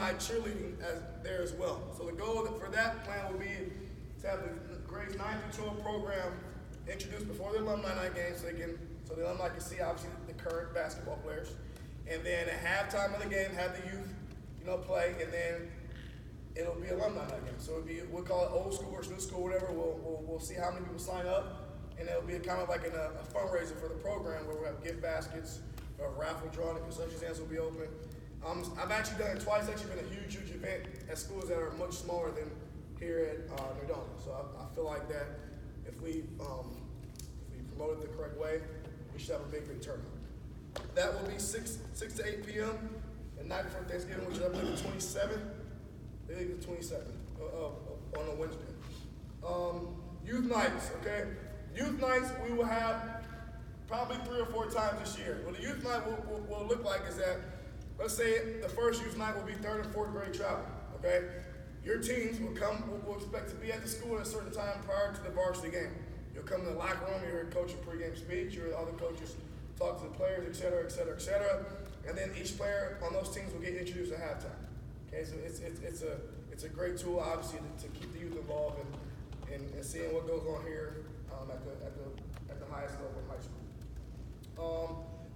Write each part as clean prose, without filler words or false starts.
alumni cheerleading there as well. So the goal for that plan will be to have the grades 9 through 12 program introduced before the alumni night game so the alumni can see obviously the current basketball players. And then at halftime of the game, have the youth, play, and then it'll be alumni night game. So we'll call it old school versus new school, whatever. We'll see how many people sign up, and it'll be kind of like a fundraiser for the program where we'll have gift baskets, a raffle drawing, and concession stands will be open. I've actually done it twice. It's actually been a huge, huge event at schools that are much smaller than here at Nordona. So I feel like that if we promote it the correct way, we should have a big turnout. That will be 6 to 8 p.m. the night before Thanksgiving, which is I believe the 27th. I think the 27th on a Wednesday. Youth nights, okay? Youth nights we will have probably 3 or 4 times this year. What the youth night will look like is that, let's say the first youth night will be 3rd and 4th grade travel, okay? Your teams will expect to be at the school at a certain time prior to the varsity game. You'll come to the locker room, you hear coach a pregame speech, you hear other coaches talk to the players, et cetera, et cetera, et cetera. And then each player on those teams will get introduced at halftime. Okay, so it's a great tool, obviously, to keep the youth involved and seeing what goes on here at the highest level in high school.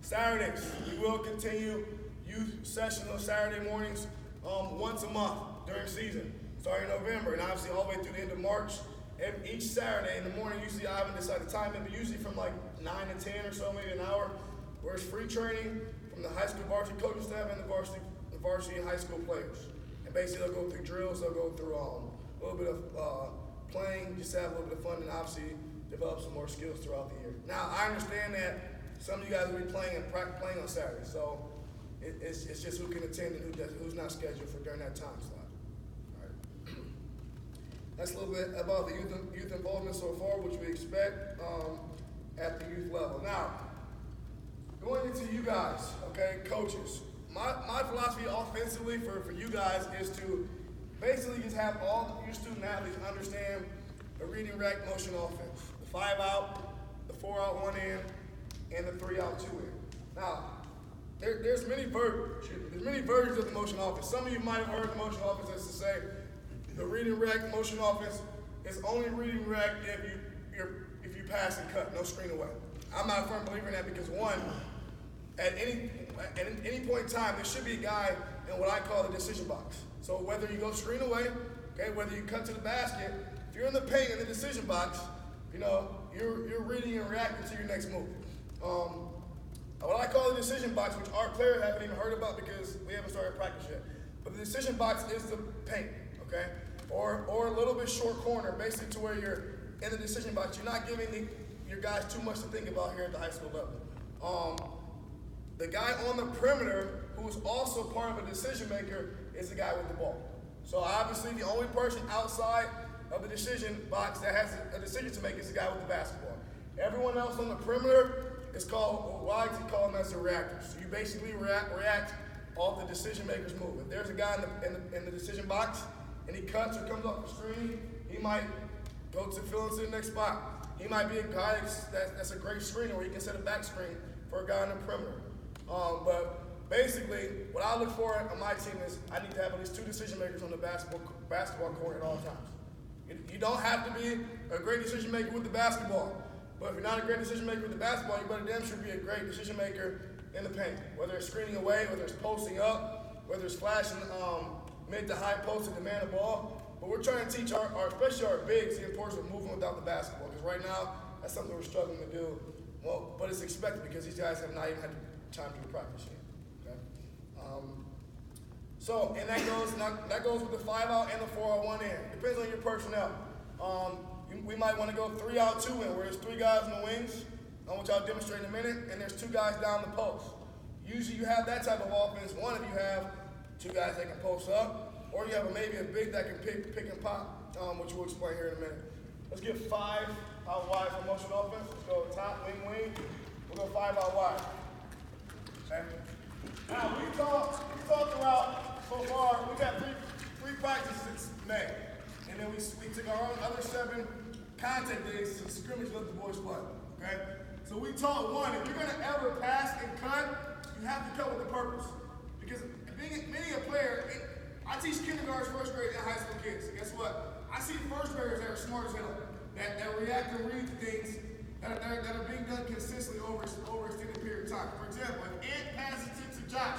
Saturdays, we will continue youth sessions on Saturday mornings once a month during season, starting in November, and obviously all the way through the end of March. Each Saturday in the morning, usually I haven't decided the time, but usually from like 9 to 10 or so, maybe an hour, where it's free training from the high school varsity coaching staff and the varsity high school players. And basically they'll go through drills, they'll go through a little bit of playing, just have a little bit of fun, and obviously develop some more skills throughout the year. Now, I understand that some of you guys will be playing on Saturday, so it's just who can attend and who's not scheduled for during that time slot. That's a little bit about the youth involvement so far, which we expect at the youth level. Now, going into you guys, okay, coaches, my philosophy offensively for you guys is to basically just have all your student athletes understand the reading rack motion offense. The 5 out, the 4 out, 1 in, and the 3 out, 2 in. Now, there's many versions of the motion offense. Some of you might have heard the motion offense as to say, the reading rack motion offense is only reading rack if you pass and cut, no screen away. I'm not a firm believer in that because one, at any point in time, there should be a guy in what I call the decision box. So whether you go screen away, okay, whether you cut to the basket, if you're in the paint in the decision box, you're reading and reacting to your next move. What I call the decision box, which our players haven't even heard about because we haven't started practice yet, but the decision box is the paint, okay? Or a little bit short corner, basically to where you're in the decision box. You're not giving your guys too much to think about here at the high school level. The guy on the perimeter, who is also part of a decision maker, is the guy with the ball. So obviously the only person outside of the decision box that has a decision to make is the guy with the basketball. Everyone else on the perimeter is called, well, I like to call them as the reactors. So you basically react off the decision maker's move. If there's a guy in the decision box, and he cuts or comes off the screen, he might go to fill into the next spot. He might be a guy that's a great screener where he can set a back screen for a guy on the perimeter. But basically, what I look for on my team is I need to have at least 2 decision makers on the basketball court at all times. You don't have to be a great decision maker with the basketball, but if you're not a great decision maker with the basketball, you better damn sure be a great decision maker in the paint. Whether it's screening away, whether it's posting up, whether it's flashing mid to high post to demand the ball. But we're trying to teach especially our bigs, the importance of moving without the basketball. Because right now, that's something we're struggling to do. Well, but it's expected because these guys have not even had time to practice yet. Okay. And that goes with the 5 out and the 4 out, 1 in. Depends on your personnel. We might want to go 3 out, 2 in, where there's 3 guys in the wings, which I'll demonstrate in a minute, and there's 2 guys down the post. Usually you have that type of offense. One, if you have 2 guys that can post up, or you have maybe a big that can pick and pop, which we'll explain here in a minute. Let's get 5 out wide for motion offense. Let's go top, wing. We'll go 5 out wide. Okay. Now we talked throughout so far. We've had three practices since May, and then we took our own other 7 contact days to scrimmage let the boys play. Okay. So we taught one: if you're going to ever pass and cut, you have to cut with a purpose. Because being a player, is. Guess what? I see first graders that are smart as hell, that react and read things that are being done consistently over an extended period of time. For example, if Ant passes it to Josh,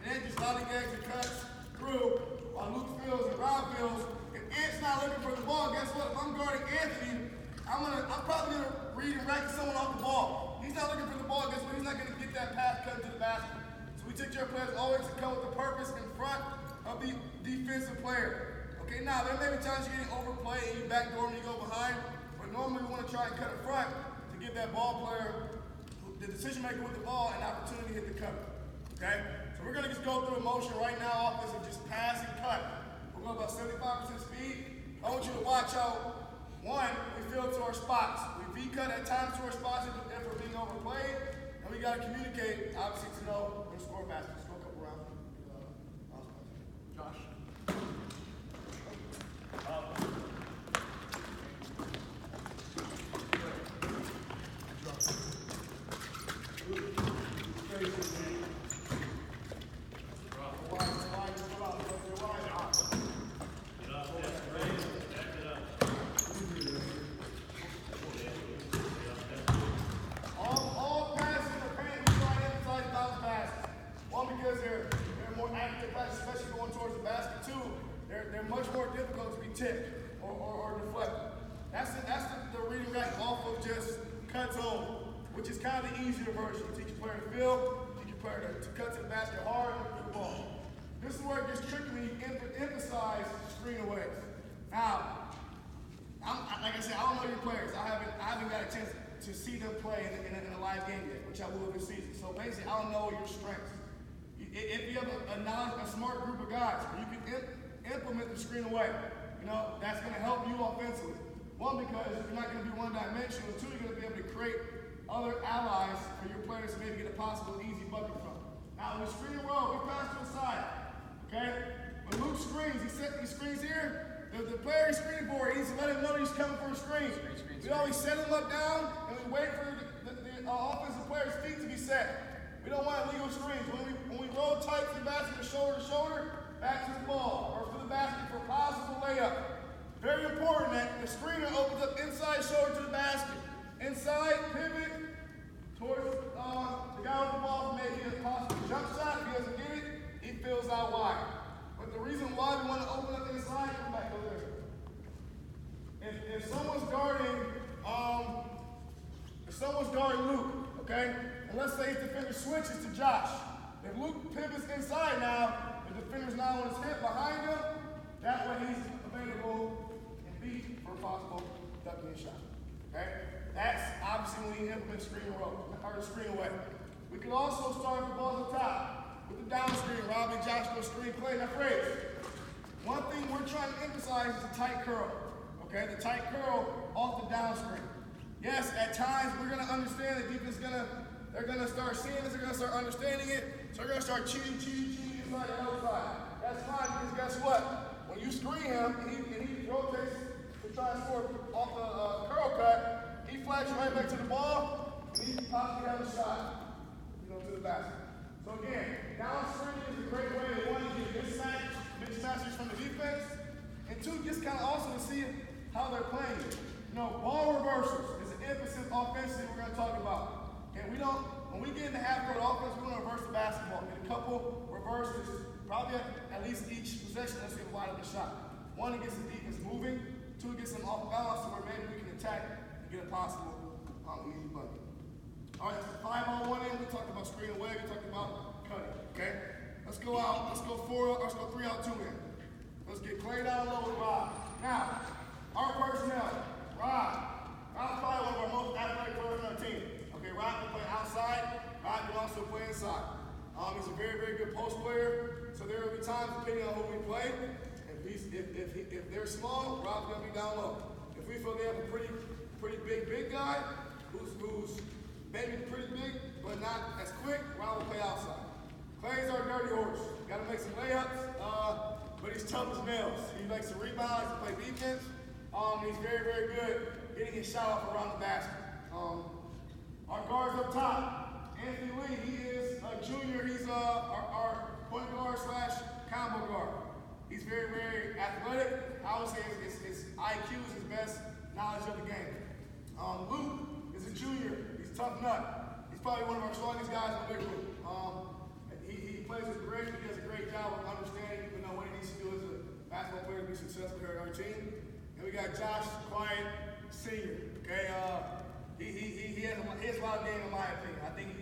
and Ant just lollygags and cuts through while Luke Fields and Rob Fields, if Ant's not looking for the ball, guess what? If I'm guarding Anthony, I'm probably gonna read and racket someone off the ball. He's not looking for the ball, guess what? He's not gonna get that pass cut to the basket. So we teach our players always to come with the purpose in front of the defensive player. Okay, now there may be times you're getting overplayed and you backdoor and you go behind, but normally we want to try and cut in front to give that ball player, the decision maker with the ball, an opportunity to hit the cover. Okay? So we're gonna just go through a motion right now, offense, and just pass and cut. We're going about 75% speed. I want you to watch out. One, we field to our spots. We V-cut at times to our spots if we're being overplayed, and we gotta communicate, obviously, to know we're gonna score a basket. Let's go a couple rounds. Josh. They're much more difficult to be tipped or deflected. That's the reading rack off of just cut zone, which is kind of the easier version. You teach your player to field, teach your player to cut to the basket hard and look for the ball. This is where it gets tricky when you emphasize screen away. Now, like I said, I don't know your players. I haven't got a chance to see them play in a live game yet, which I will this season. So basically, I don't know your strengths. If you have a smart group of guys, you can implement the screen away. You know, that's going to help you offensively. One, because you're not going to be one-dimensional. Two, you're going to be able to create other allies for your players to maybe get a possible easy bucket from. Now, when we screen and roll, we pass to the side. Okay? When Luke screens, he set these screens here. The player he's screening for, he's letting him know he's coming for a screen. We always set him up down, and we wait for the offensive player's feet to be set. We don't want illegal screens. When we roll tight to the basket, shoulder to shoulder, back to the ball, or to the basket for a possible layup. Very important that the screener opens up inside shoulder to the basket. Inside, pivot, towards the guy with the ball to make it a possible jump shot. If he doesn't get it, he fills out wide. But the reason why we want to open up inside, come back over there. If someone's guarding Luke, okay, and let's say his defender switches to Josh. If Luke pivots inside now, the defender's now on his hip behind him, that way he's available and beat for a possible ducking shot. Okay? That's obviously when we implement screen roll, or the screen away. We can also start the ball at the top with the down screen. Rob and Josh go screen play. Now, phrase. One thing we're trying to emphasize is the tight curl. Okay? The tight curl off the down screen. Yes, at times we're going to understand the defense they're going to start seeing this, they're going to start understanding it, so they're going to start cheating inside the outside. That's fine because guess what? When you screen him and he rotates to try and score off the curl cut, he flashes right back to the ball and he possibly has a shot, to the basket. So again, down screen is a great way to one, get mismatches from the defense, and two, just kind of also to see how they're playing it. Ball reversals is an emphasis offensively we're going to talk about. Okay, when we get in the half-court offense, we're going to reverse the basketball. Get a couple reverses, probably at least each possession, let's get a wide open shot. One, it gets the defense moving. Two, it gets them off balance to where maybe we can attack and get a possible easy bucket. All right, so 5-on-1 in, we talked about screen away, we talked about cutting, okay? Let's go 3 out, 2 in. Let's get Clay down low with Rob. Now, our personnel, Rob's probably one of our most athletic players on our team. Okay, Rob can play outside, Rob can also play inside. He's a very, very good post player, so there will be times, depending on who we play, if they're small, Rob's going to be down low. If we feel they have a pretty big guy, who's maybe pretty big, but not as quick, Rob will play outside. Clay's our dirty horse. Got to make some layups, but he's tough as nails. He likes to rebound, he likes to play defense. He's very, very good getting his shot off around the basket. Our guards up top, Anthony Lee, he is a junior. He's our point guard / combo guard. He's very, very athletic. I would say his IQ is his best knowledge of the game. Luke is a junior. He's a tough nut. He's probably one of our strongest guys in the big room. He plays with grit. He does a great job of understanding, what he needs to do as a basketball player to be successful here on our team. And we got Josh Quiet Sr. Okay, he has a lot of game in my opinion. I think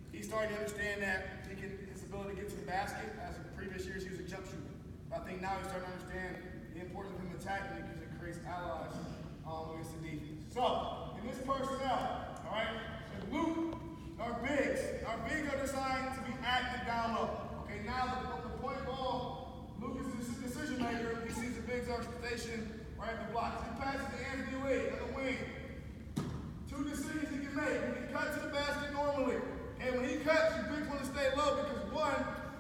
he's starting to understand that his ability to get to the basket. As in previous years, he was a jump shooter. But I think now he's starting to understand the importance of him attacking it because it creates allies against the defense. So, in this personnel, all right, so Luke, our bigs are designed to be active down low. Okay, now the point ball, Luke is the decision maker. He sees the bigs are stationed right at the block. So he passes to Anthony Wade on the wing. Two decisions he can make. He can cut to the basket normally. And when he cuts, your bigs want to stay low because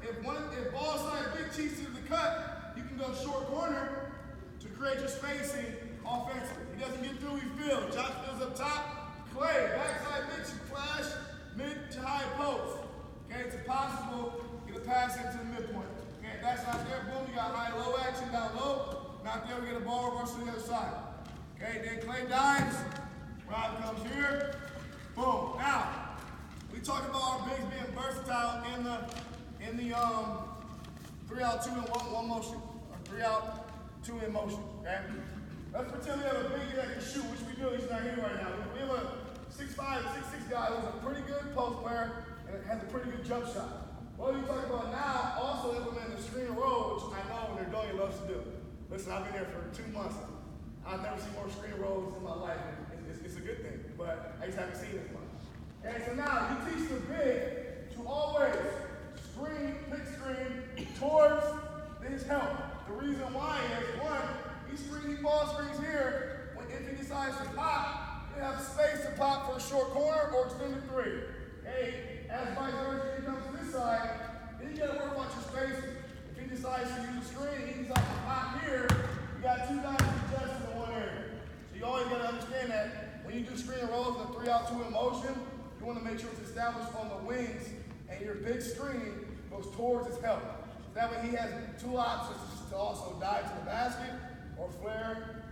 if ball side big cheats to the cut, you can go short corner to create your spacing offensively. He doesn't get through, he fills. Josh fills up top. Clay, backside mix, you flash, mid to high post. Okay, it's impossible. Get a pass into the midpoint. Okay, if that's not there, boom, you got high-low action down low. Not there, we get a ball reverse to the other side. Okay, then Clay dives. Rob comes here. Boom. Now, we talk about our bigs being versatile in the 3-out, 2-in-1 motion, or 3-out, 2-in motion. Okay. Let's pretend we have a big that can shoot, which we do. He's not here right now. We have a 6'5", 6'6" guy who's a pretty good post player and has a pretty good jump shot. What are you talking about now? Also implementing the screen and roll, which I know when they're doing, he loves to do. Listen, I've been here for 2 months. I've never seen more screen rolls in my life. It's a good thing, but I just haven't seen it much. Okay, so now you teach the big to always pick screen towards his help. The reason why is, one, he ball screens here. If he decides to pop, you have space to pop for a short corner or extended three. Okay, as vice versa, he comes to this side, then you gotta worry about your spacing. If he decides to use a screen, he decides to pop here, you got 2 guys adjusted in one area. So you always gotta understand that when you do screen and rolls in a 3-out, 2-in motion, you wanna make sure it's established on the wings and your big screen goes towards his help. So that way he has 2 options to also dive to the basket or flare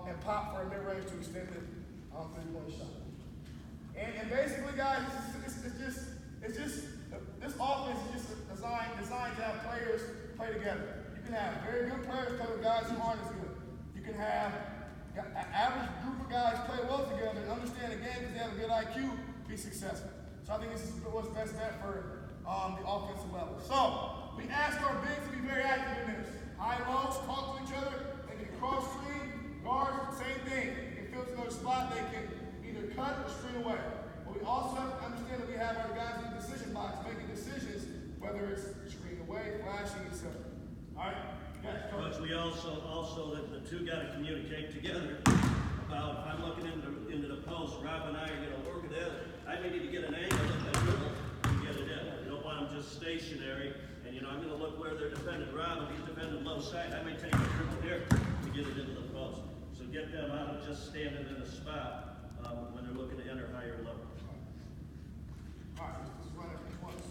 and pop for a mid-range to extend it 3-point shot. And basically, guys, it's just this offense is just designed to have players play together. You can have very good players play with guys who aren't as good. You can have an average group of guys play well together and understand the game because they have a good IQ, be successful. So I think this is what's best bet for the offensive level. So we ask our bigs to be very active in this. High lows, talk to each other. They can cross screen, guards, same thing. They can fill to another spot. They can either cut or screen away. But we also have to understand that we have our guys in the decision box making decisions, whether it's screen away, flashing, etc. All right? Yes, Coach, we also that the two got to communicate together about if I'm looking into the post, Rob and I are going to work it out. I may need to get an angle at that dribble to get it in. I don't want them just stationary. And I'm going to look where they're defending Rob. If he's defending low side, I may take a dribble here to get it into the post. So get them out of just standing in a spot when they're looking to enter higher level. All right, let's run it once.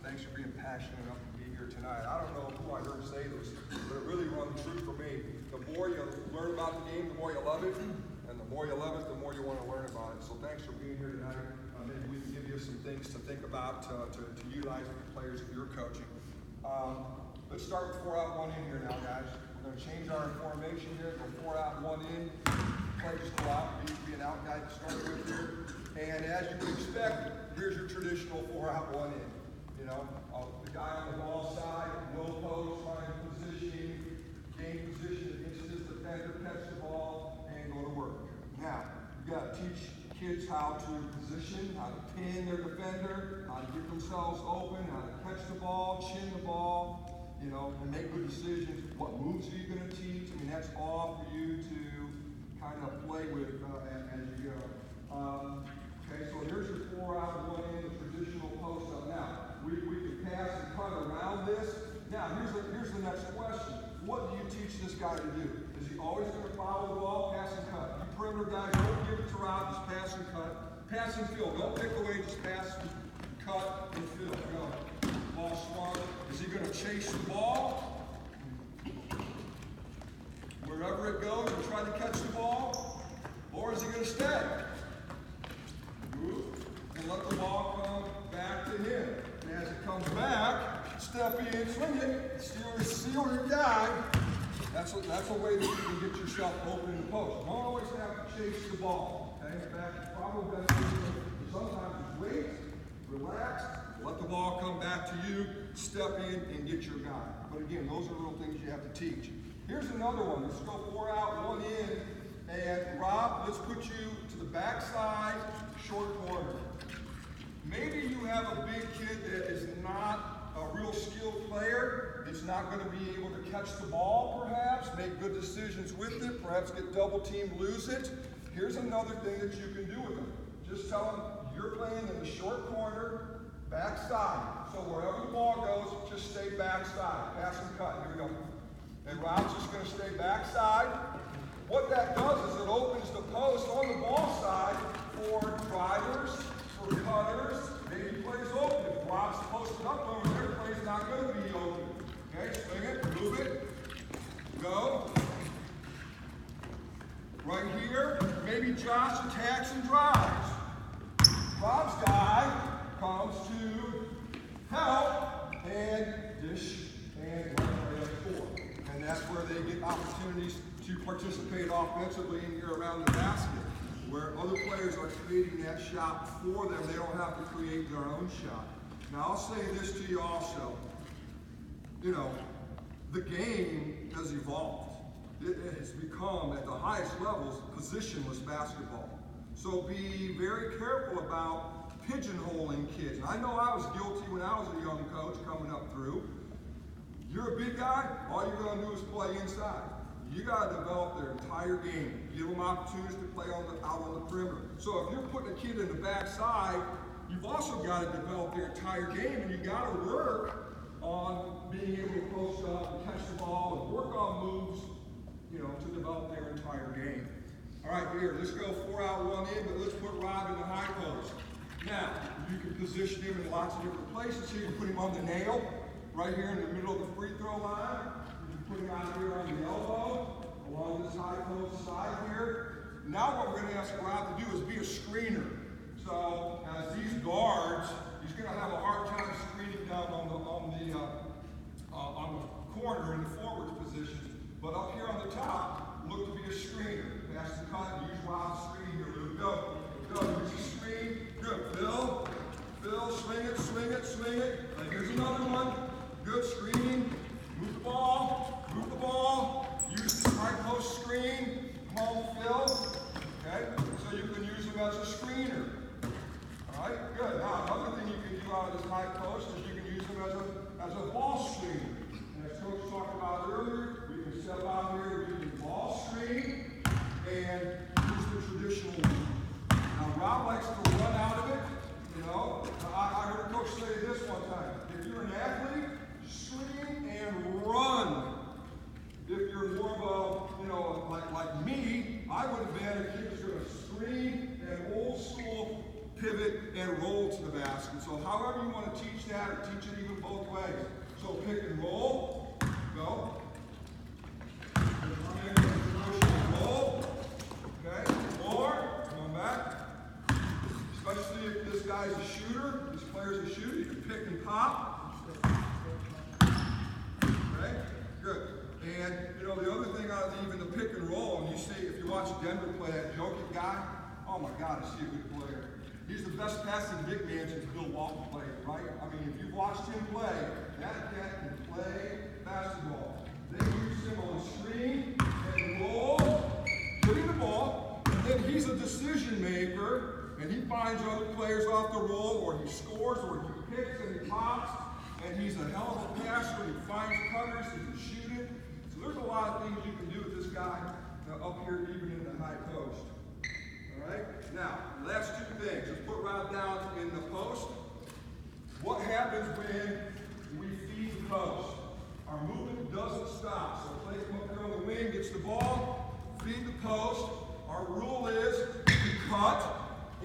Thanks for being passionate enough to be here tonight. I don't know who I heard say this, but it really rung true for me. The more you learn about the game, the more you love it, and the more you love it, the more you want to learn about it. So thanks for being here tonight. Maybe we can give you some things to think about to utilize with the players that you're coaching. Let's start with 4-out, 1-in here now, guys. We're going to change our formation here. Go 4-out, 1-in. Players go out, be an out guy to start with here. And as you would expect, here's your traditional 4-out, 1-in. The guy on the ball side will post, find position, gain position against his defender, how to position, how to pin their defender, how to get themselves open, how to catch the ball, chin the ball, you know, and make good decisions. What moves are you going to teach? I mean, that's all for you to kind of play with as you go. Okay, so here's your 4-out, 1-in, the traditional post-up. Now, we can pass and cut around this. Now, here's the next question. What do you teach this guy to do? Is he always going to follow the ball, pass and cut? You perimeter guys, don't give it to Rob, just pass and cut. Pass and field. Don't pick away, just pass and cut and field. Go. Ball swung. Is he going to chase the ball? Wherever it goes and try to catch the ball? Or is he going to stay? Move and let the ball come back to him. And as it comes back, step in, swing it, seal your guy. That's a way that you can get yourself open in the post. Don't always have to chase the ball. Okay? In fact, probably best thing to sometimes just wait, relax, let the ball come back to you, step in and get your guy. But again, those are little things you have to teach. Here's another one. Let's go 4-out, 1-in. And Rob, let's put you to the backside, short corner. Maybe you have a big kid that is not a real skilled player, is not going to be able to catch the ball perhaps, make good decisions with it, perhaps get double teamed, lose it. Here's another thing that you can do with them. Just tell them you're playing in the short corner, backside. So wherever the ball goes, just stay backside. Pass and cut. Here we go. And Rob's just going to stay backside. What that does is it opens the post on the ball side for drivers, for cutters. Maybe plays open. If Rob's posted up over there, the play's not going to be open. Okay, swing it, move it, go. Right here, maybe Josh attacks and drives. Rob's guy comes to help and dish and run right up four. And that's where they get opportunities to participate offensively and get around the basket, where other players are creating that shot for them. They don't have to create their own shot. Now, I'll say this to you also. You know, the game has evolved. It has become, at the highest levels, positionless basketball. So be very careful about pigeonholing kids. And I know I was guilty when I was a young coach coming up through. You're a big guy, all you're going to do is play inside. You got to develop their entire game. Give them opportunities to play out on the perimeter. So if you're putting a kid in the backside, you've also got to develop their entire game, and you got to work on being able to post up and catch the ball and work on moves, you know, to develop their entire game. All right, here, let's go 4-out, 1-in, but let's put Rob in the high post. Now, you can position him in lots of different places. Here, you can put him on the nail, right here in the middle of the free throw line. You can put him out here on the elbow, along this high post side here. Now what we're going to ask Rob to do is be a screener. So, as these guards, he's going to have a hard time screening down on the corner in the forward position. But up here on the top, look to be a screener. Pass the cut and use Rob's screen here, Luke. Go. Use the screen. Good. Phil, swing it, swing it, swing it. And here's another one. Good screening. Move the ball. Use the high post screen. Come on, Phil. Okay? So you can use him as a screener. All right? Good. Now, another thing you can do out of this high post is you can use him as a ball screener. And as Coach talked about earlier, we can step out here and use the ball screen and use the traditional one. Now, Rob likes to run out of it. You know, I heard a coach say this one time. If you're an athlete, screen and run. If you're more of a, you know, like me, I would have been a kid who's going to screen and old school pivot and roll to the basket. So however you want to teach that, or teach it even both ways. So pick and roll, go. Roll, okay, more, come on back. Especially if this guy's a shooter, this player's a shooter, you can pick and pop. Okay, good. And, you know, the other thing out of even the pick and roll, and you see, if you watch Denver play, that Jokic guy, oh my God, is he a good player. He's the best passing big man since Bill Walton played, right? I mean, if you've watched him play, that cat can play basketball. They use him on the screen and roll, getting the ball, and then he's a decision maker, and finds other players off the roll, or he scores, or he picks and he pops, and he's a hell of a passer, and he finds cutters, he can shoot it. So there's a lot of things you can do with this guy up here, even in the high post. All right? Now, last two things. Let's put Rob down in the post. What happens when we feed the post? Our movement doesn't stop. So play him up here on the wing, gets the ball, feed the post. Our rule is we cut,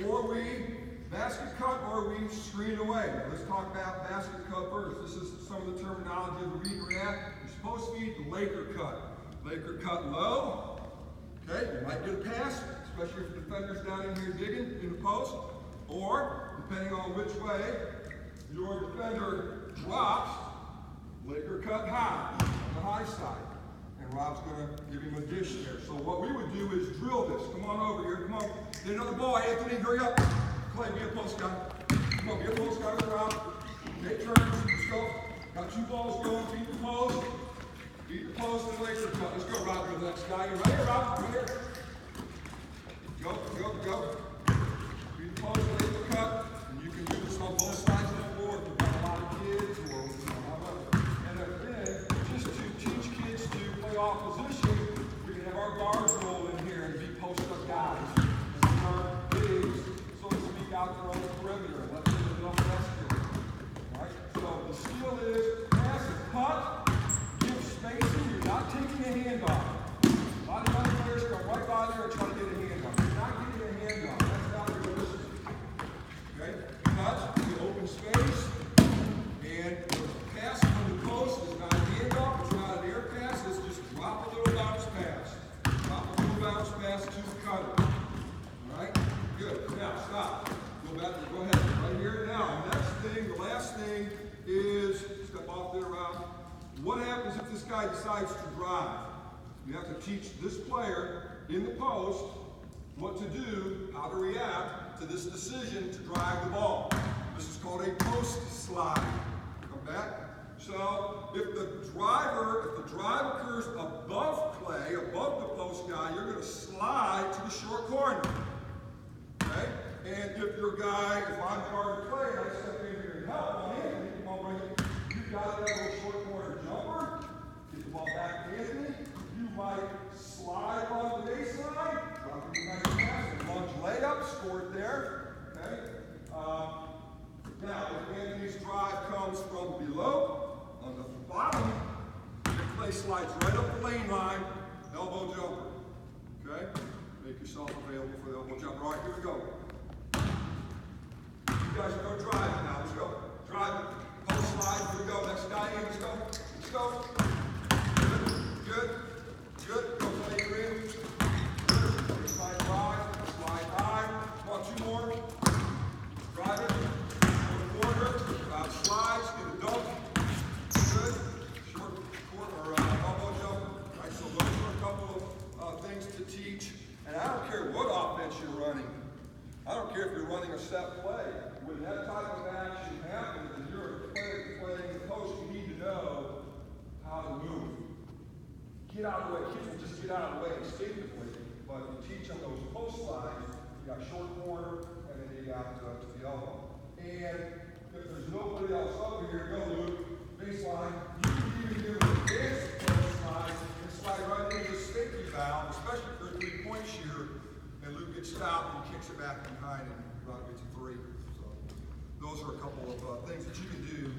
or we basket cut, or we screen away. Now, let's talk about basket cut first. This is some of the terminology of the read we're at. You're supposed to feed the Laker cut. Laker cut low. Okay, you might get a pass, especially if the defender's down in here digging in the post. Or, depending on which way your defender drops, Laker cut high, on the high side. And Rob's going to give him a dish there. So what we would do is drill this. Come on over here. Come on. Get another ball. Anthony, hurry up. Clay, be a post guy. Come on, be a post guy with Rob. Take turns. Let's go. Got two balls going. Beat the post. Beat the post and Laker cut. Let's go, Rob. You're the next guy. You right here, Rob? Right here. Go, go, go. Beat the post, Laker cut. And you can do this on both sides of the floor. If you've got a lot of kids or just to teach kids to play opposition, we can have our guards roll in here and be post-up guys. And our bigs, so to speak, out there on the perimeter and let them get off that skill. Alright? So the skill is pass and cut, give spacing, you're not taking a handoff. A lot of other players come right by there and try to get a handoff. You're not getting a handoff. That's not realistic. Okay? Cut, the open space, and the pass from the post is not a handoff, it's not an air pass, it's just drop a little bounce pass. Drop a little bounce pass to the cutter. Alright? Good. Now, stop. Go back, go ahead. Right here. Now, next thing, the last thing is, step off there, Rob. What happens if this guy decides to drive? You have to teach this player in the post what to do, how to react to this decision to drive the ball. This is called a post slide. Come back. So if the drive occurs above Clay, above the post guy, you're going to slide to the short corner. Okay? And if your guy, if I'm guarding Clay and I step in here and help on Anthony, come on, bring it. You've got to have a short corner jumper. Get the ball back to Anthony. You might slide along the baseline, drop it nice pass, and lunge layup, score it there. Okay? Now, if Anthony's drive comes from below, on the bottom, the Clay slides right up the lane line, elbow jumper. Okay? Make yourself available for the elbow jumper. All right, here we go. You guys are going to drive it now. Let's go. Drive it. Post slide. Here we go. Next guy in. Let's go. Let's go. Good. Good. Good. Go play your in. Good. Slide drive. Slide high. Come on, two more. Drive it. Corner, slides, get a dunk. Good. Short corner, elbow jumper. Right, so those are a couple of things to teach. And I don't care what offense you're running. I don't care if you're running a set play. When that type of action happens and you're a player playing the post, you need to know how to move. Get out of the way. Kids will just get out of the way instinctively. But you teach them those post slides. You got short corner, and then you got to the elbow. And if there's nobody else over here, go Luke, baseline, you can even do an advanced post slide and slide right into the safety valve, especially for a three-point shooter, and Luke gets stopped and kicks it back behind and Rob gets a three. So those are a couple of things that you can do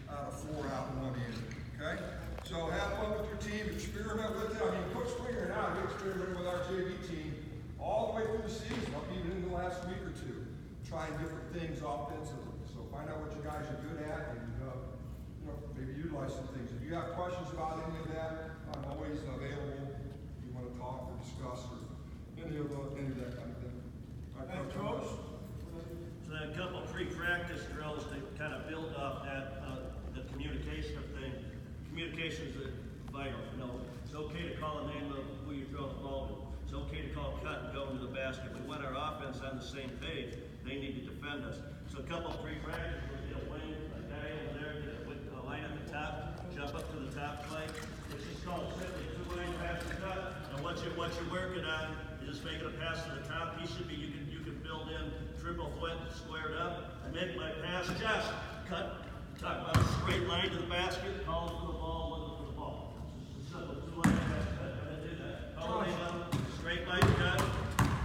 out of 4 out and 1 in. Okay? So have fun with your team, experiment with it. I mean, Coach Springer and I, we experimented with our JV team all the way through the season, even in the last week or two, trying different things offensively. So find out what you guys are good at and maybe utilize some things. If you have questions about any of that, I'm always available if you want to talk or discuss or any of that kind of thing. All right, Coach? So a couple pre-practice drills to kind of build off that, the communication thing. Communication is vital. It's okay to call a name of who you throw the ball to. It's okay to call cut and go into the basket. We want our offense on the same page. They need to defend us. So a couple of pre-practice, we'll get a wing, a guy over there, get a line at the top, jump up to the top play. It's just called simply 2-line pass and cut. And what you're working on is just making a pass to the top. You can filled in, triple threat, squared up. I make my pass, Josh, cut, talk about a straight line to the basket, call for the ball, looking for the ball. It's just a simple two-line pass, I'm gonna do that. Call it up, straight line cut.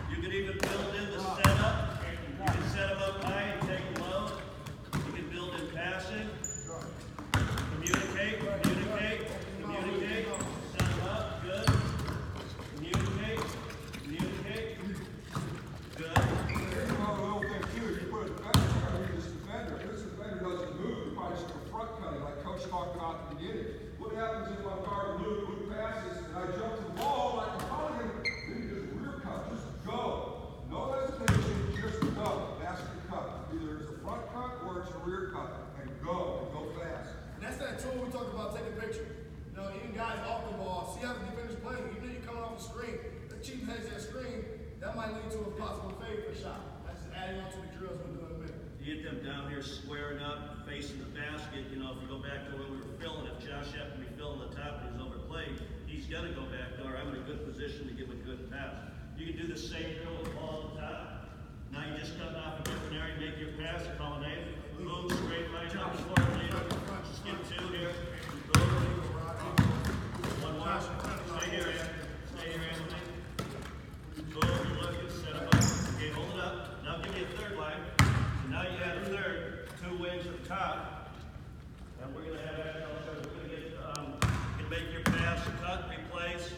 You can even build in the setup. You can set them up high and take them low. You can build in passing. Communicate, communicate, communicate. Set them up, good. Communicate, communicate. Good. Here's another little thing too. If you put a defender, I mean this defender. If this defender doesn't move, you probably just go front cutting, like Coach talked about at the beginning. What happens if my guard Luke passes and I jump to the ball like I'm calling him? Then you just rear cut, just go. No hesitation, just go. Basket cut. Either it's a front cut or it's a rear cut. And go fast. And that's that tool we talked about, take a picture. You know, even guys off the ball, see how the defender's playing. Even though you're coming off the screen, the chief heads that screen, that might lead to a possible fade for shot. That's just adding on to the drills we're doing in a minute. You get them down here squaring up, facing the basket. You know, if you go back to when we were filling, if Josh happened to be filling the top and he's overplayed, he's got to go back door. I'm in a good position to give a good pass. You can do the same drill with the ball at the top. Now you just cut off a different area, make your pass, call an eight, boom, straight line, up, forward, leader. Just get two here. Boom. One more. Stay here, Anthony. Boom, you're looking, set him up. Okay, hold it up. Now give me a third line. So now you add a third, two wings at the top. And we're gonna have that, we're gonna get, you can make your pass, cut, replace,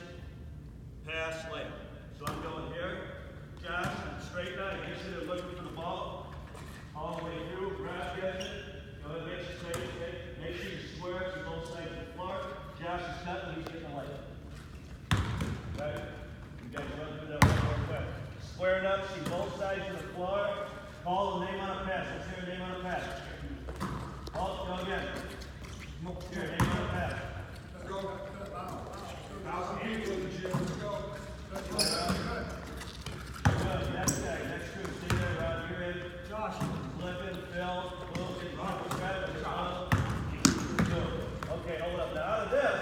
pass, layup. So I'm going here. Josh, straight line, make sure they're looking for the ball. All the way through, grab the edge. Go ahead, make sure make sure you square to both sides of the floor. Josh is cutting, he's getting a layup. Right? You guys run through that one more quick. Square it up, see both sides of the floor. Call the name on a pass. Let's hear a name on a pass. Go again. Here, name on a pass. Let's go. 1,000 people in the gym. Let's go. Good, next guy, next group, stay there, Rod, you're in. Josh, flipping, Phil, boom, get okay, hold up. Now out of this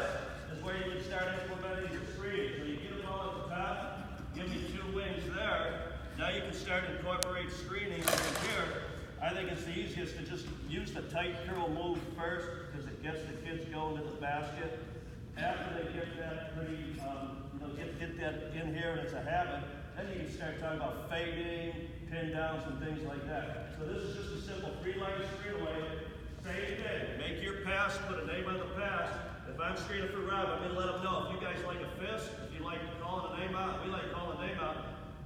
is where you can start implementing your screen. So you get them all at the top, give me two wings there. Now you can start incorporate screening in here. I think it's the easiest to just use the tight curl move first because it gets the kids going to the basket. After they get that pretty, get that in here and it's a habit, then you can start talking about fading, pin downs, and things like that. So this is just a simple three-line screen away. Same thing. Make your pass, put a name on the pass. If I'm screening for Rob, I'm going to let him know. If you guys like a fist, if you like calling a name out, we like calling a name out.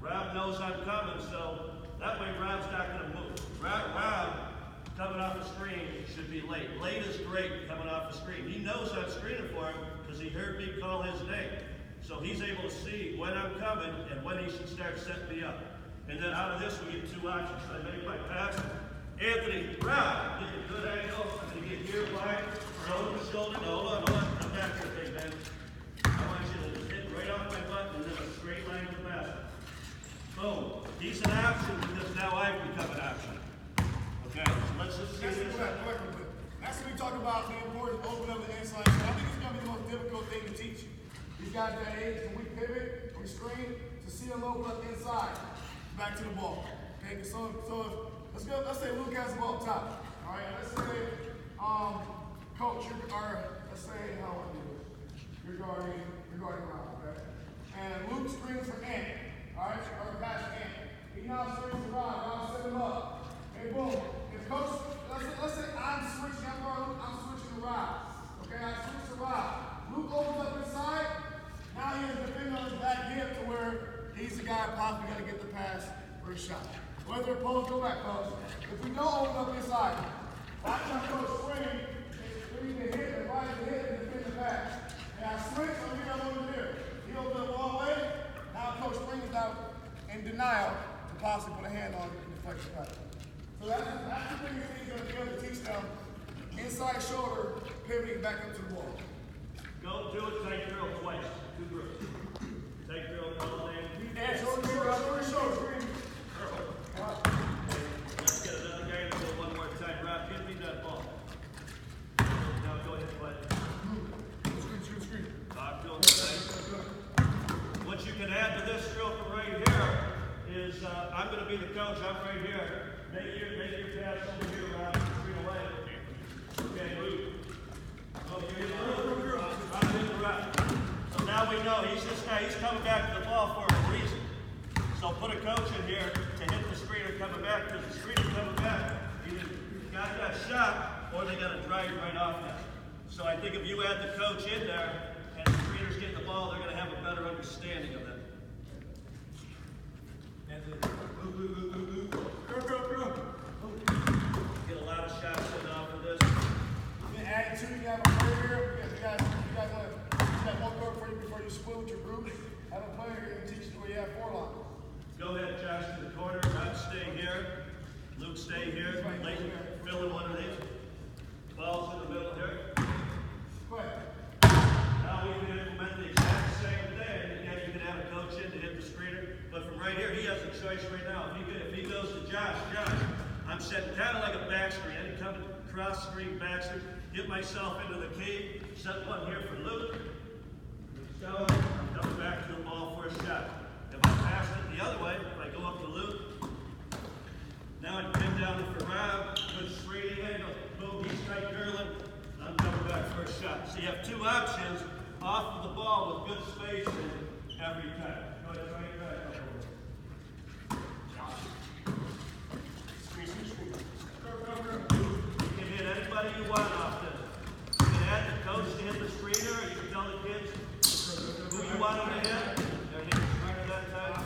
Rob knows I'm coming, so that way Rob's not going to move. Rob coming off the screen should be late. Late is great coming off the screen. He knows I'm screening for him because he heard me call his name. So he's able to see when I'm coming and when he should start setting me up. And then out of this, we get two options. I make my pass. Anthony, Rob, get a good angle. I'm going to get here wide, shoulder to shoulder. No, hold on. I'm back here, big man. I want you to just hit right off my butt and then a straight line to the basket. Boom. He's an option because now I've become an option. Okay, so let's just see this. That's when we talk about the importance of opening up the inside. I think it's going to be the most difficult thing to teach. These guys that age, when we pivot, we screen, to see them open up inside, back to the ball. Okay, so let's say Luke has the ball top. All right, let's say, coach, let's say, how I do this. You're guarding Rob, okay? And Luke screens for Ant, all right, or pass to Ant. He now screens to Rob, set him up. Hey, boom. If coach, let's say I'm switching to Rob. Okay, I switch to Rob. Luke opens up inside. Now he has the defender on his back hip to where he's the guy possibly got to get the pass for a shot. Whether opposed, go back, coach. If we don't open up inside, watch my coach swing, swing the hit, and right the hit, and defend the pass. And I switch, I'm here, I'm over there. He opens up one way. Now coach springs out in denial to possibly put a hand on and deflect the pass. So that's the thing that he's going to be able to teach them. Inside shoulder, pivoting back up to the ball. Go do it, tight drill twice. Two groups. Tight drill, call name. Yeah, shoulder. Let's get another guy to go one more time. Rob, give me that ball. Now go ahead, play. I'm going to be the coach. I'm right here. Make your pass over here around the screen away. Okay, move. Oh, you're in the route. So now we know he's this guy. He's coming back to the ball for a reason. So put a coach in here to hit the screener coming back, because the screener coming back either got that shot or they got to drive right off that. So I think if you add the coach in there and the screener's getting the ball, they're going to have a better understanding of that. Get a lot of shots in off of this. Then add two, you have a player here. If you guys want to have one court for you before you split with your group, have a player here and teach you where you have four line. Go ahead, Josh, to the corner. Rod, stay here. Luke, stay here. Layton, fill in one of these. Balls in the middle here. Go ahead. Now we can implement the exact same thing. Again, you can have a coach in to hit the screener. But from right here, he has a choice right now. If he goes to Josh, I'm setting kind of like a back screen. I can come cross screen, back screen, get myself into the key, set one here for Luke. So I'm coming back to the ball for a shot. If I pass it the other way, if I go up to Luke, now I pin down to Rob, good screening angle, boom, he's tight curling, I'm coming back for a shot. So you have two options off of the ball with good spacing every time. Go ahead, try it back up over. You can hit anybody you want off this. You can add the coach to hit the screener, or you can tell the kids who you want them to hit. They're hitting screener that time.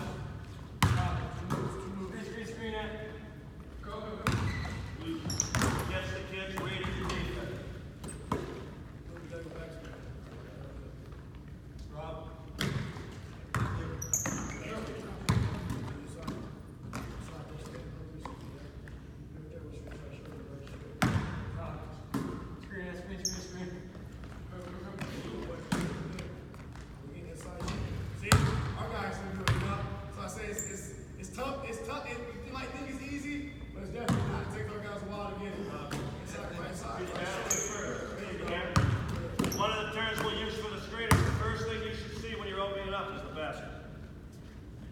Screen it. Gets the kids ready to defense. Rob. Screen. See, our guys are doing it up. So I say it's tough. It's tough. You might think it's easy, but it's definitely not. It takes our guys a while to get it. Inside, right side. One of the terms we'll use for the screener, the first thing you should see when you're opening up is the basket.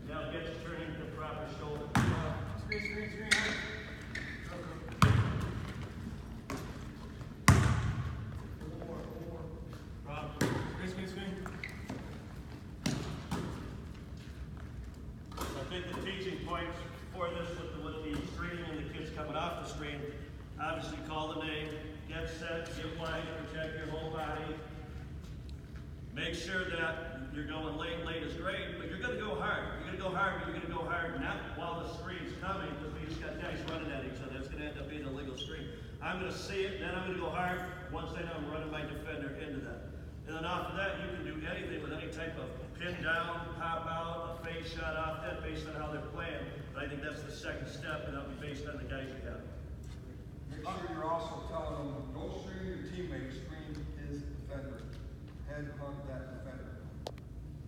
Now get your turn into the proper shoulder. Screen. Rob. Screen. I think the teaching points for this with the screening and the kids coming off the screen, obviously call the name, get set, get wide, protect your whole body. Make sure that you're going late is great, but you're going to go hard. You're going to go hard, but you're going to go hard not while the screen's coming, because we just got guys running at each other. It's going to end up being a legal screen. I'm going to see it, then I'm going to go hard. Once I know I'm running my defender into that. And then off of that, you can do anything with any type of pin down, pop out, a fade shot off that based on how they're playing. But I think that's the second step, and that'll be based on the guys you have. Make sure you're also telling them, don't screen your teammate, screen his defender. Head hunt that defender.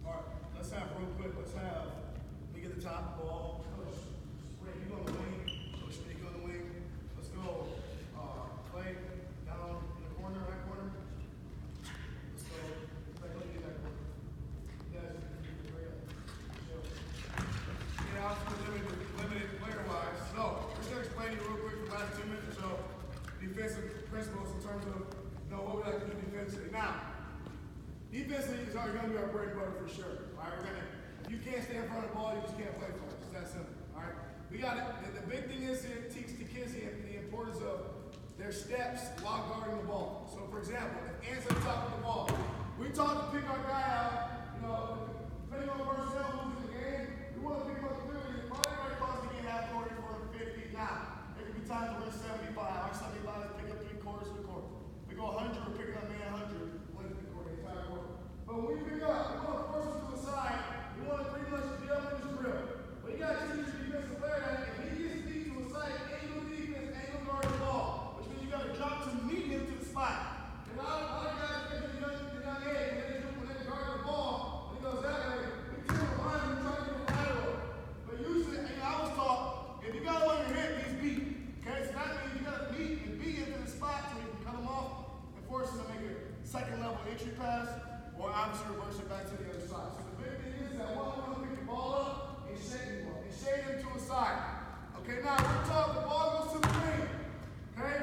All right, let's have real quick. We get the top ball. Coach, Spring, you on the wing. Coach, Spring, you on the wing. Let's go. Play down in the corner, right corner. Let's go. Let me get that corner. Yes, bring it up. Chill. Get out to the limited player-wise. So, we're just gonna explain to you real quick for the last 2 minutes or so defensive principles in terms of what we like to do defensively. Now, defensively is already going to be our bread and butter for sure. All right, if you can't stay in front of the ball, you just can't play for us. It's that simple. All right, we got it. The big thing is to teach the kids the importance of their steps while guarding the ball. So, for example, if Ant's at the top of the ball, we talk to pick our guy out. Depending on personnel who's in the game, we want to pick him up clearly. Probably right across the game half court for 50. Now, there could be times where it's 75. Our 75 is pick up 3/4 of the court. We go 100, we're picking up man 100. But when we pick up, we want to force him to the side. We want to pretty much drill in his drill. But you got to teach your defensive player that if he gets deep to the side, angle defense, angle guard the ball. Which means you got to drop to meet him to the spot. And a lot of guys get the young age when they guard the ball, and he goes that way. We turn him behind him and try to get a lateral. But usually, I was taught, if you got one on your hip, he's beat. Okay, so that means you got to meet and beat him to the spot so you can cut him off and force him to make a second level entry pass. Or obviously reverse it back to the other side. So the big thing is that one, we want to pick the ball up and shake shade him to a side. Okay, now we're talking, the ball goes to the ring. Okay?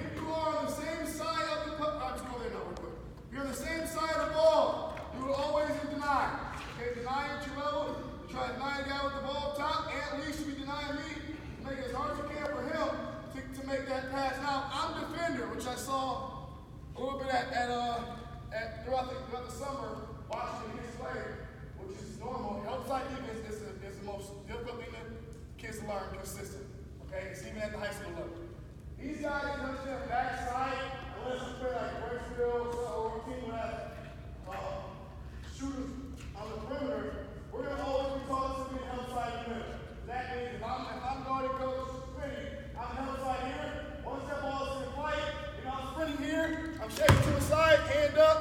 If you are on the same side of the let's go there now real quick. If you're on the same side of the ball, you will always deny. Okay, denying at your level, you try to deny a guy with the ball up top, and at least you be denying me. Make it as hard as you can for him to make that pass. Now, I'm a defender, which I saw a little bit throughout the summer, watching kids play, which is normal. Outside defense is the most difficult thing that kids learn consistent. Okay, it's even at the high school level. These guys understand backside, unless you play like Westfield or a team that shooters on the perimeter, we're going to always be calling something outside the middle. That means if I'm guarding Coach Finney, I'm outside here. Once that ball is in flight, I'm sprinting here, I'm shaking to the side, hand up,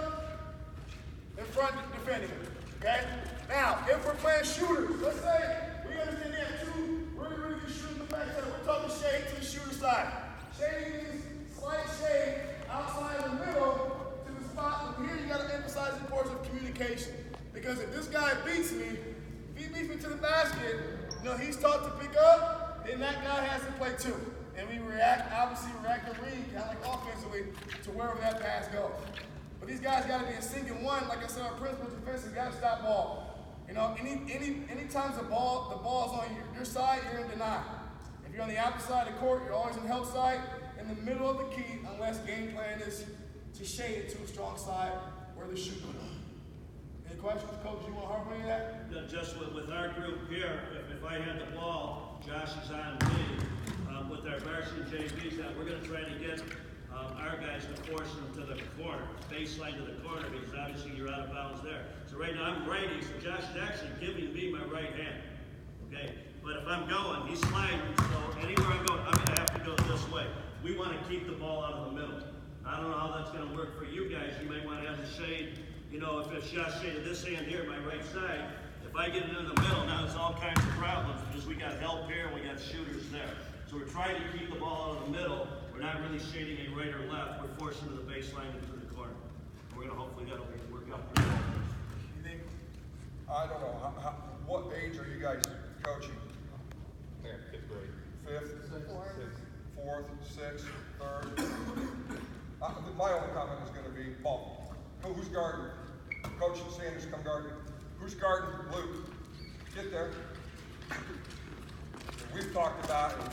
in front defending him. Okay? Now, if we're playing shooters, let's say we understand they have two really good shooters in the backside. We're talking shade to the shooter side. Shading means slight shade outside the middle to the spot. And here you got to emphasize the importance of communication. Because if this guy beats me, if he beats me to the basket, he's taught to pick up, then that guy has to play too. And we react to read, kind of like offensively, to wherever that pass goes. But these guys got to be in sync and one. Like I said, our principal defense has got to stop ball. Anytime the ball's on your side, you're in deny. If you're on the opposite side of the court, you're always on the help side, in the middle of the key, unless game plan is to shade it to a strong side where the shooter. Any questions, Coach? You want to harp on any of that? Just with our group here, if I had the ball, Josh is on me. With our varsity JVs, we're going to try to get our guys to force them to the corner, baseline to the corner, because obviously you're out of bounds there. So right now I'm righty, so Josh is actually giving me my right hand. Okay? But if I'm going, he's sliding, so anywhere I'm going, I'm going to have to go this way. We want to keep the ball out of the middle. I don't know how that's going to work for you guys. You may want to have the shade, if it's Josh shade to this hand here, my right side, if I get it in the middle, now there's all kinds of problems because we got help here and we got shooters there. So we're trying to keep the ball out of the middle. We're not really shading a right or left. We're forcing to the baseline and to the corner. And we're going to hopefully that'll work out pretty well. You think? I don't know. What age are you guys coaching? Yeah, 5th grade. 5th? 4th, 6th, 3rd. My only comment is going to be ball. Who's guarding? Coach Sanders, come guard me. Who's guarding Luke? Get there. We've talked about, and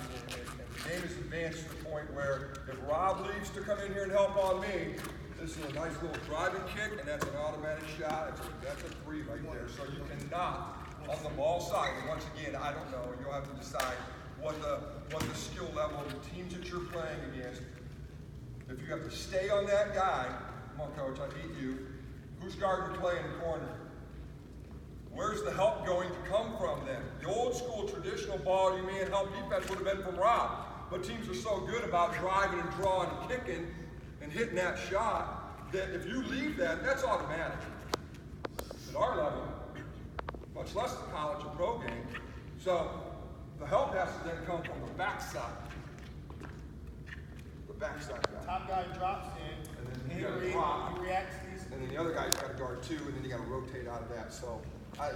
the game has advanced to the point where if Rob leaves to come in here and help on me, this is a nice little driving kick, and that's an automatic shot. That's a 3 right there. So you cannot, on the ball side, and once again, I don't know, you'll have to decide what the skill level of the teams that you're playing against. If you have to stay on that guy, come on, Coach, I beat you. Who's guarding the play in the corner? Where's the help going to come from then? The old school traditional ball, you man help defense would have been from Rob. But teams are so good about driving and drawing and kicking and hitting that shot that if you leave that, that's automatic. At our level, much less the college or pro game. So the help has to then come from the backside. The backside guy. Top guy drops in, And then he you gotta drop. reacts to these. And then the other guy's got to guard 2, and then you got to rotate out of that. So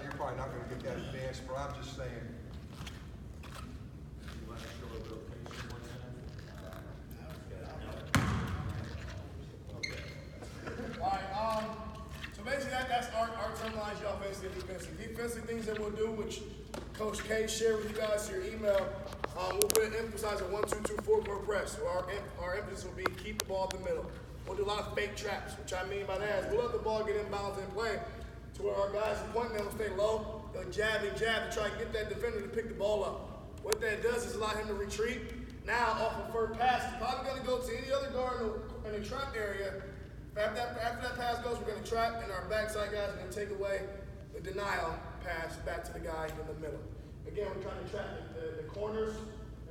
you're probably not going to get that advanced, but I'm just saying. You want to show a rotation one time? All right, so basically that's our terminology, offensive and defensive. Defensive things that we'll do, which Coach K shared with you guys through your email, we'll emphasize a 1-2-2 4-court press. So our emphasis will be keep the ball in the middle. We'll do a lot of fake traps, which I mean by that is we'll let the ball get inbounds and play to where our guys are pointing, they'll stay low, they'll jab to try and get that defender to pick the ball up. What that does is allow him to retreat. Now, off of first pass, he's probably going to go to any other guard in the trap area. After that pass goes, we're going to trap, and our backside guys are going to take away the denial pass back to the guy in the middle. Again, we're trying to trap the corners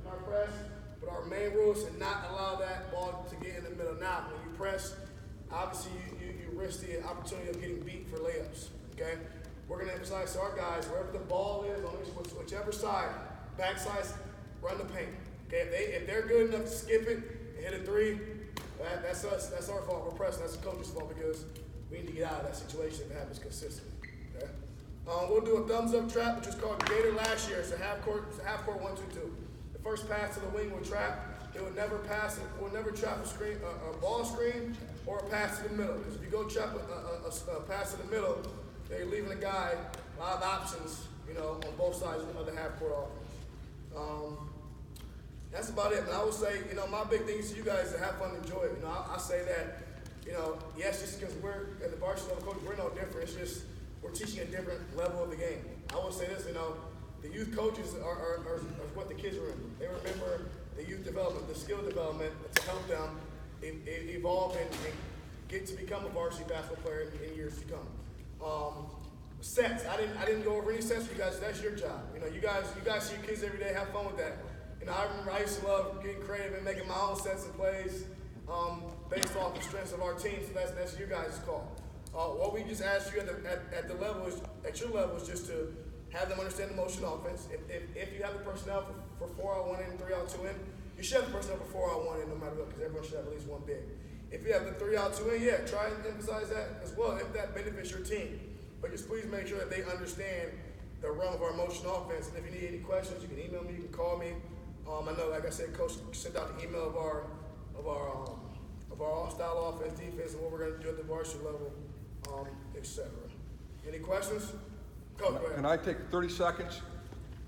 in our press, but our main rule is to not allow that ball to get in the middle. Now, when you press, obviously you risk the opportunity of getting beat for layups, okay? We're going to emphasize to our guys, wherever the ball is, on whichever side, backside, run the paint. Okay, if they're good enough to skip it and hit a 3, that's us. That's our fault. We're pressing. That's the coach's fault because we need to get out of that situation if it happens consistently. Okay? We'll do a thumbs up trap, which is called Gator last year. It's a half court 1-2-2. The first pass to the wing will trap. It would never pass it. Will never trap a ball screen or a pass to the middle. Because if you go trap a pass to the middle, then you're leaving a guy a lot of options, on both sides of the half court offense. That's about it. And I would say, my big thing is to you guys to have fun and enjoy it. I say that, yes, just because we're at the varsity level coach, we're no different. It's just we're teaching a different level of the game. I would say this, the youth coaches are what the kids remember. They remember the youth development, the skill development to help them evolve and get to become a varsity basketball player in years to come. Sets. I didn't go over any sets for you guys. That's your job. You guys see your kids every day. Have fun with that. I remember I used to love getting creative and making my own sets and plays based off the strengths of our team. So that's your guys' call. What we just asked you at the level is at your level is just to have them understand the motion offense. If you have the personnel for 4-out-1 in, 3-out-2 in, you should have the personnel for 4-out-1 in no matter what, because everyone should have at least one big. If you have the 3-out-2 in, yeah, try and emphasize that as well if that benefits your team. But just please make sure that they understand the realm of our motion offense. And if you need any questions, you can email me, you can call me. I know, like I said, Coach sent out the email of our all-style offense, defense, and what we're going to do at the varsity level, etc. Any questions? Go ahead. Can I take 30 seconds?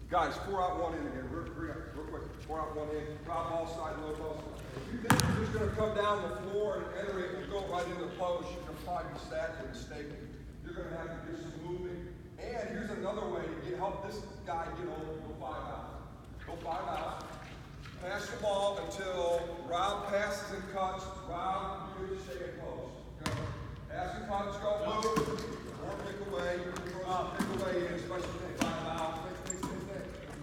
Guys, 4-out-1 in again, real quick. 4-out-1 in, drop ball side, low post. If you think you're just going to come down the floor and enter it and go right into the post, you're going to probably be sadly mistaken. You're going to have to do some moving. And here's another way to help this guy get over. Go 5-out. Go 5-out. Pass the ball until Rob passes and cuts. Rob, you stay in post. Go. Pass and cuts, go move. Or pick away. Pick away in, especially 5-out.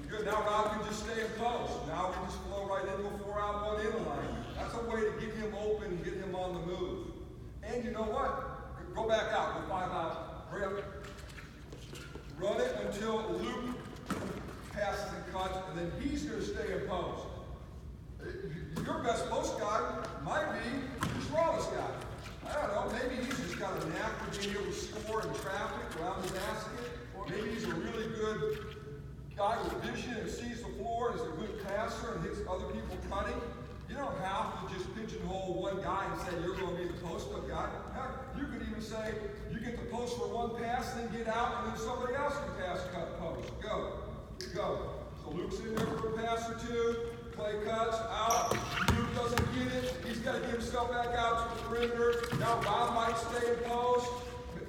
Good. Now Rob can just stay in post. Now we just flow right into a 4-out-1 in line. That's a way to get him open and get him on the move. And you know what? Go back out. Go 5-out. Hurry up. Run it until Luke passes and cuts, and then he's going to stay in post. Your best post guy might be the smallest guy. I don't know, maybe he's just got a knack for being able to score in traffic around the basket. Or maybe he's a really good guy with vision and sees the floor and is a good passer and hits other people cutting. You don't have to just pigeonhole one guy and say you're going to be the post-up guy. Heck, you could even say you get the post for one pass, then get out, and then somebody else can pass, cut, post. Go. Go. So Luke's in there for a pass or two. Play cuts, out. Luke doesn't get it. He's got to get himself back out to the perimeter. Now Rob might stay in post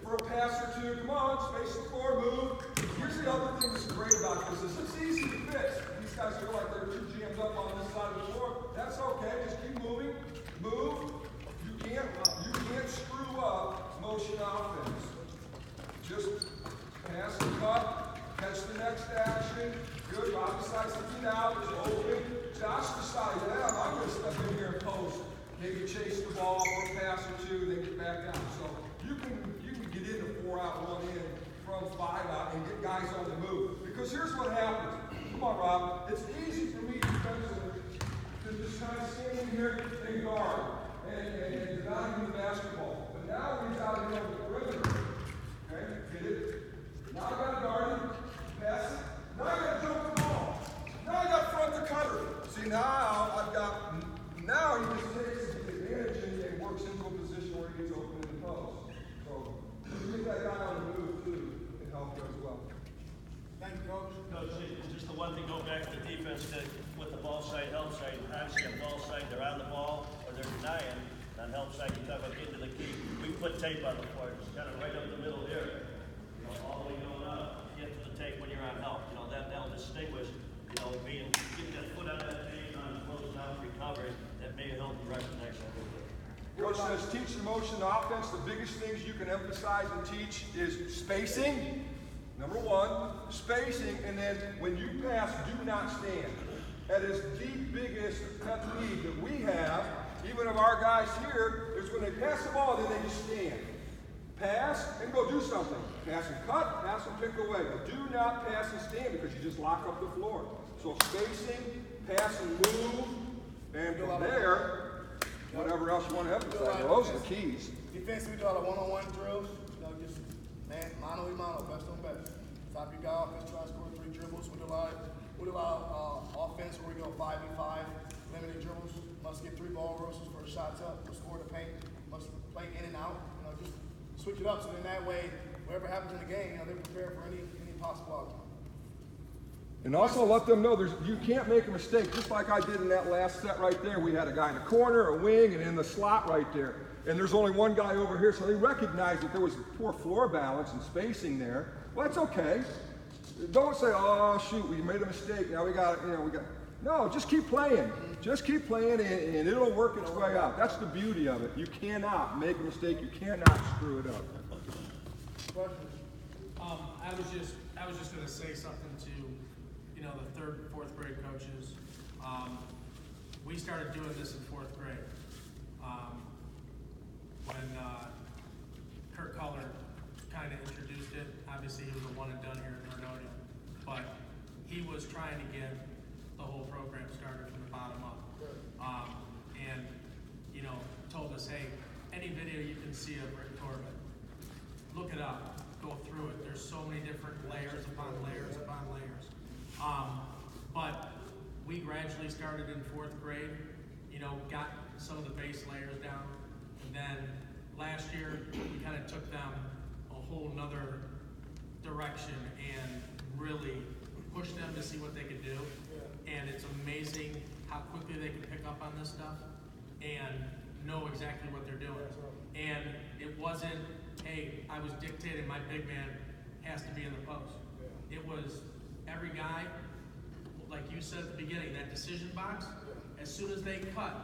for a pass or two. Come on, space the floor, move. Here's the other thing that's great about this is it's easy to fix. These guys feel like they're too jammed up on this side of the floor. That's okay. Just keep moving. Move. You can't screw up motion offense. Just pass and cut. Catch the next action. Good. Rob decides to get out. It's open. Josh decides, I'm going to step in here and post. Maybe chase the ball for a pass or two, then get back out. So you can get into 4-out-1 in from 5-out and get guys on the move. Because here's what happens. Come on, Rob. It's easy for me defensively to just kind of stand in here and guard and deny him the basketball. But now he's out here on the perimeter. Okay? Get it? Now I got to guard him. Pass it. Now I got to jump the ball. Now I got front the cutter. See, now he just takes advantage and works into a position where he gets open in the post. So you get that guy on the move too can help you as well. Thank you, Coach. Coach, just the one thing, go back to the defense that with the ball side, help side, obviously on ball side, they're on the ball or they're denying. On help side, you talk about getting to the key. We put tape on the floor, just kind of right up the middle here. All the way going up, get to the tape when you're on help. That'll distinguish, getting that foot on that tape, on closing out, recovering, that may help you recognize that. Coach says teach the motion offense. The biggest things you can emphasize and teach is spacing. Number one, spacing, and then when you pass, do not stand. That is the biggest pet peeve that we have, even of our guys here, is when they pass the ball, then they just stand. Pass and go do something. Pass and cut, pass and pick away. But do not pass and stand because you just lock up the floor. So spacing, pass and move, and from there, whatever else you want to emphasize. Those are the keys. Defense, we do a lot of one-on-one drills. Just mano a mano, best on best. What about offense where we go 5v5, limited dribbles, must get 3 ball rushes for shots up, must score the paint, must play in and out, you know, just switch it up so then that way, whatever happens in the game, you know, they're prepared for any possible outcome. And also let them know you can't make a mistake, just like I did in that last set right there. We had a guy in the corner, a wing, and in the slot right there. And there's only one guy over here, so they recognized that there was poor floor balance and spacing there. Well, that's okay. Don't say, oh, shoot, we made a mistake. Now we got. No, just keep playing. Just keep playing, and it'll work its way out. That's the beauty of it. You cannot make a mistake. You cannot screw it up. I was just going to say something to, you know, the 3rd and 4th grade coaches. We started doing this in 4th grade. When Kurt Culler kind of introduced it, obviously he was a one and done here in Vernonia, but he was trying to get the whole program started from the bottom up. And, you know, told us, hey, any video you can see of Rick Torben, look it up, go through it. There's so many different layers upon layers upon layers. But we gradually started in 4th grade, you know, got some of the base layers down. And then last year, we kind of took them a whole nother direction and really pushed them to see what they could do. And it's amazing how quickly they can pick up on this stuff and know exactly what they're doing. And it wasn't, hey, I was dictating my big man has to be in the post. It was every guy, like you said at the beginning, that decision box, as soon as they cut,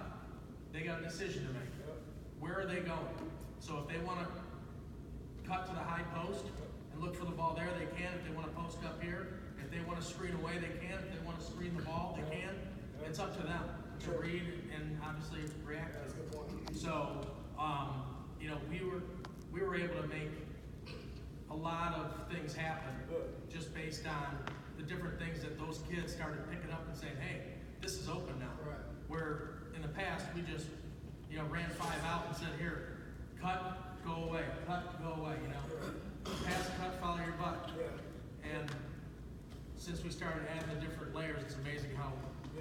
they got a decision to make. Where are they going? So if they want to cut to the high post and look for the ball there, they can. If they want to post up here, if they want to screen away, they can. If they want to screen the ball, they can. It's up to them to read and obviously react. So, you know, we were able to make a lot of things happen just based on the different things that those kids started picking up and saying, hey, this is open now. Right. Where in the past we just, you know, ran 5 out and said, here, cut, go away, you know. Pass, cut, follow your butt. And since we started adding the different layers, it's amazing how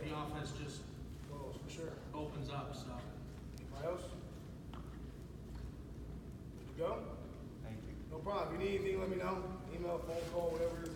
the offense just For sure. opens up. So. Anybody else? Good to go? Thank you. No problem. If you need anything, let me know. Email, phone call, whatever it is.